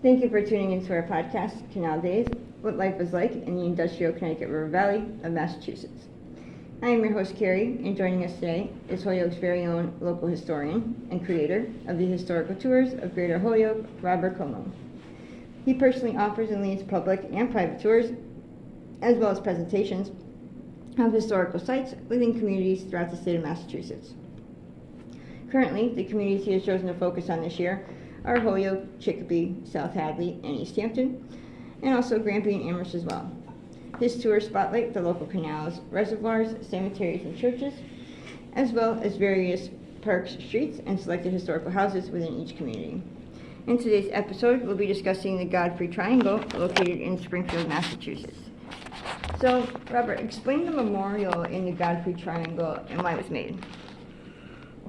Thank you for tuning into our podcast, Canal Days, What Life is Like in the Industrial Connecticut River Valley of Massachusetts. I am your host, Carrie, and joining us today is Holyoke's very own local historian and creator of the historical tours of Greater Holyoke, Robert Como. He personally offers and leads public and private tours, as well as presentations of historical sites within communities throughout the state of Massachusetts. Currently, the communities he has chosen to focus on this year are Holyoke, Chicopee, South Hadley, and East Hampton, and also Granby and Amherst as well. His tours spotlight the local canals, reservoirs, cemeteries, and churches, as well as various parks, streets, and selected historical houses within each community. In today's episode, we'll be discussing the Godfrey Triangle located in Springfield, Massachusetts. So, Robert, explain the memorial in the Godfrey Triangle and why it was made.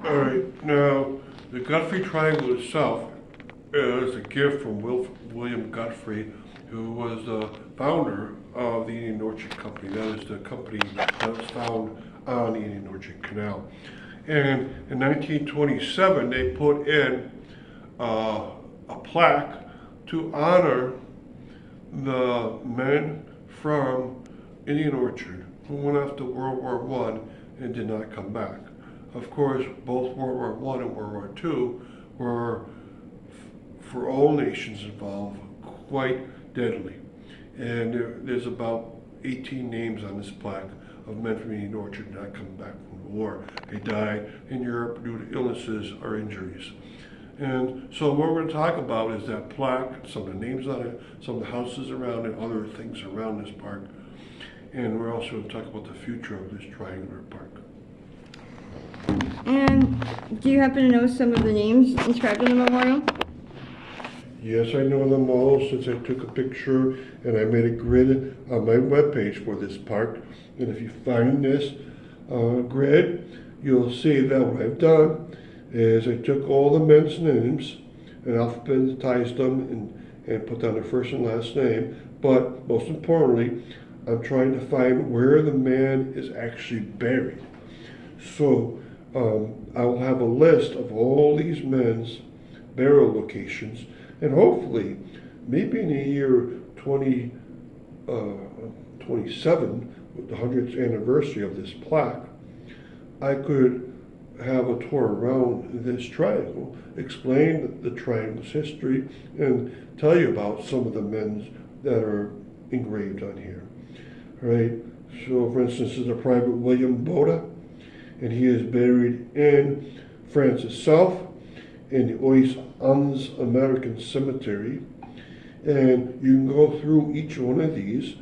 All right, now the Godfrey Triangle itself is a gift from William Godfrey, who was the founder of the Indian Orchard Company. That is the company that's found on the Indian Orchard Canal. And in 1927, they put in a plaque to honor the men from Indian Orchard who went after World War I and did not come back. Of course, both World War I and World War II were, for all nations involved, quite deadly. And there's about 18 names on this plaque of men from Indian Orchard not coming back from the war. They died in Europe due to illnesses or injuries. And so what we're going to talk about is that plaque, some of the names on it, some of the houses around it, other things around this park. And we're also going to talk about the future of this triangular park. And do you happen to know some of the names inscribed on the memorial? Yes, I know them all since I took a picture and I made a grid on my webpage for this park. And if you find this grid, you'll see that what I've done is I took all the men's names and alphabetized them and put down their first and last name. But most importantly, I'm trying to find where the man is actually buried. So I will have a list of all these men's burial locations, and hopefully, maybe in the year 2027, with the 100th anniversary of this plaque, I could have a tour around this triangle, explain the triangle's history, and tell you about some of the men that are engraved on here. All right. So, for instance, there's a Private William Boda, and he is buried in Francis South in the Ois Ans American Cemetery. And you can go through each one of these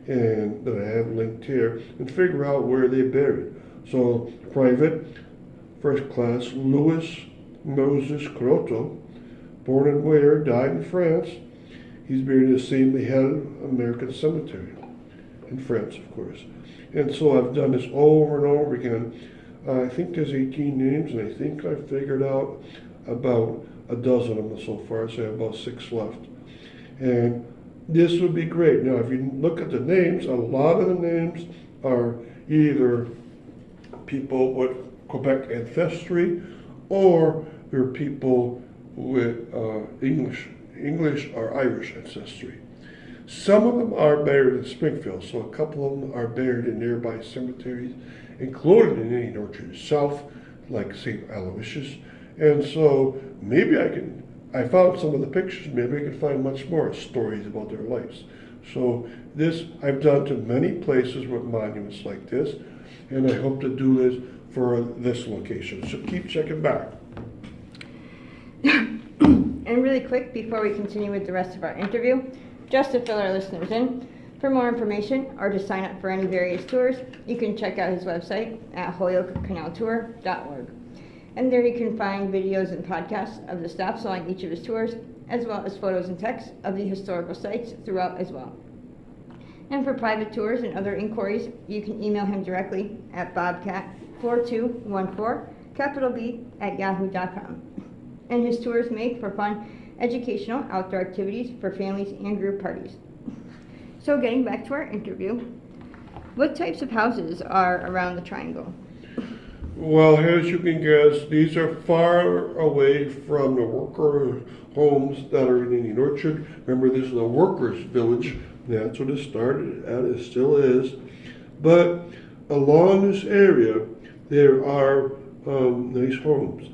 and that I have linked here and figure out where they're buried. So, Private First Class Louis Moses Croto, born in Ware, died in France. He's buried in the St. Mihiel American Cemetery in France, of course. And so I've done this over and over again. I think there's 18 names, and I think I figured out about a dozen of them so far, so I have about 6 left. And this would be great. Now, if you look at the names, a lot of the names are either people with Quebec ancestry, or they're people with English or Irish ancestry. Some of them are buried in Springfield, so a couple of them are buried in nearby cemeteries, including in Indian Orchard South, like St. Aloysius. And so maybe I found some of the pictures, maybe I can find much more stories about their lives. So this I've done to many places with monuments like this, and I hope to do this for this location. So keep checking back. And really quick, before we continue with the rest of our interview, just to fill our listeners in, for more information or to sign up for any various tours, you can check out his website at holyokecanaltour.org. And there you can find videos and podcasts of the stops along each of his tours, as well as photos and text of the historical sites throughout as well. And for private tours and other inquiries, you can email him directly at bobcat4214, And his tours make for fun, educational, outdoor activities for families and group parties. So getting back to our interview, what types of houses are around the triangle? Well, as you can guess, these are far away from the worker homes that are in Indian Orchard. Remember, this is a workers' village. That's what it started at, it still is. But along this area, there are nice homes.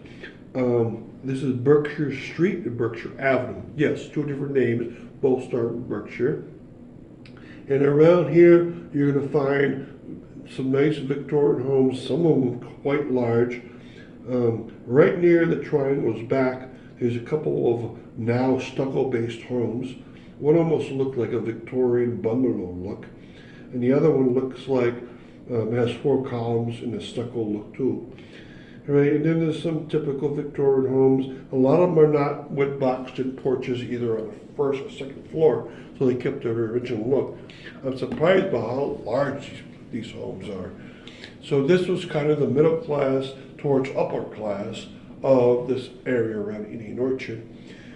This is Berkshire Street and Berkshire Avenue. Yes, two different names, both start with Berkshire. And around here, you're going to find some nice Victorian homes, some of them quite large. Right near the triangle's back, there's a couple of now stucco-based homes. One almost looked like a Victorian bungalow look, and the other one looks like has 4 columns and a stucco look too. Right, and then there's some typical Victorian homes. A lot of them are not with boxed-in porches either on the first or second floor, so they kept their original look. I'm surprised by how large these homes are. So this was kind of the middle class towards upper class of this area around Indian Orchard.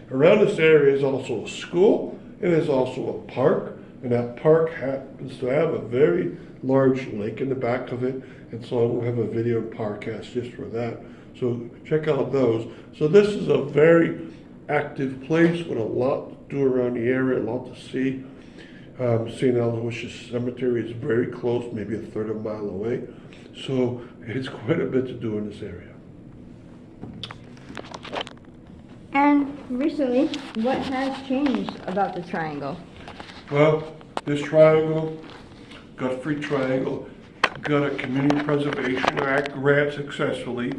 Around this area is also a school, and there's also a park, and that park happens to have a very large lake in the back of it, and so I'm going to have a video podcast just for that. So check out those. So this is a very active place with a lot to do around the area, a lot to see. St. Aloysius Cemetery is very close, maybe a third of a mile away. So it's quite a bit to do in this area. And recently, what has changed about the triangle? Well, this triangle, Godfrey Triangle, got a Community Preservation Act grant successfully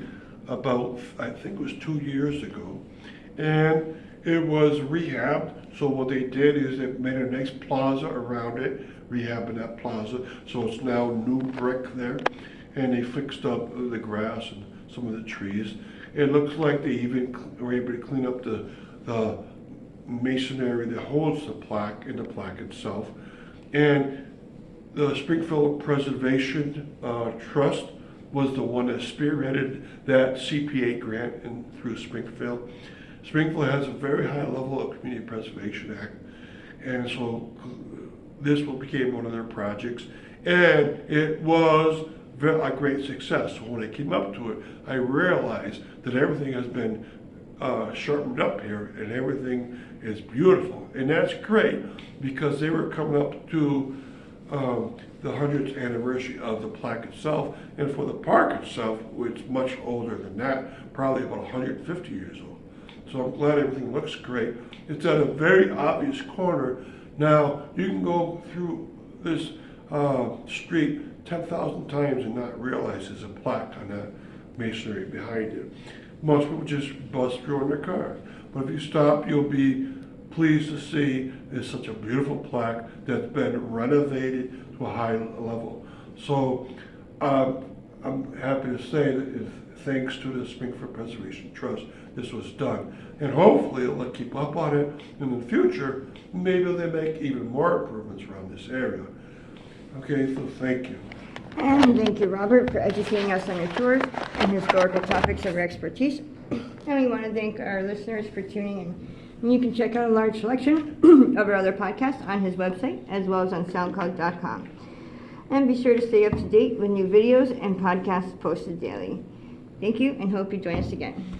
about, I think it was 2 years ago. And it was rehabbed. So what they did is they made a nice plaza around it, rehabbing that plaza. So it's now new brick there. And they fixed up the grass and some of the trees. It looks like they even were able to clean up the masonry that holds the plaque and the plaque itself. And the Springfield Preservation Trust was the one that spearheaded that CPA grant through Springfield. Springfield has a very high level of Community Preservation Act, and so this became one of their projects, and it was a great success. So when I came up to it, I realized that everything has been sharpened up here, and everything is beautiful, and that's great because they were coming up to the 100th anniversary of the plaque itself, and for the park itself, which is much older than that, probably about 150 years old. So I'm glad everything looks great. It's at a very obvious corner. Now, you can go through this street 10,000 times and not realize there's a plaque on that masonry behind it. Most people just buzz through in their cars. But if you stop, you'll be pleased to see there's such a beautiful plaque that's been renovated to a high level. So I'm happy to say that thanks to the Springfield Preservation Trust, this was done. And hopefully it'll keep up on it in the future. Maybe they make even more improvements around this area. Okay, so thank you. And thank you, Robert, for educating us on your tours and historical topics of your expertise. And we want to thank our listeners for tuning in. And you can check out a large selection of our other podcasts on his website, as well as on SoundCloud.com. And be sure to stay up to date with new videos and podcasts posted daily. Thank you, and hope you join us again.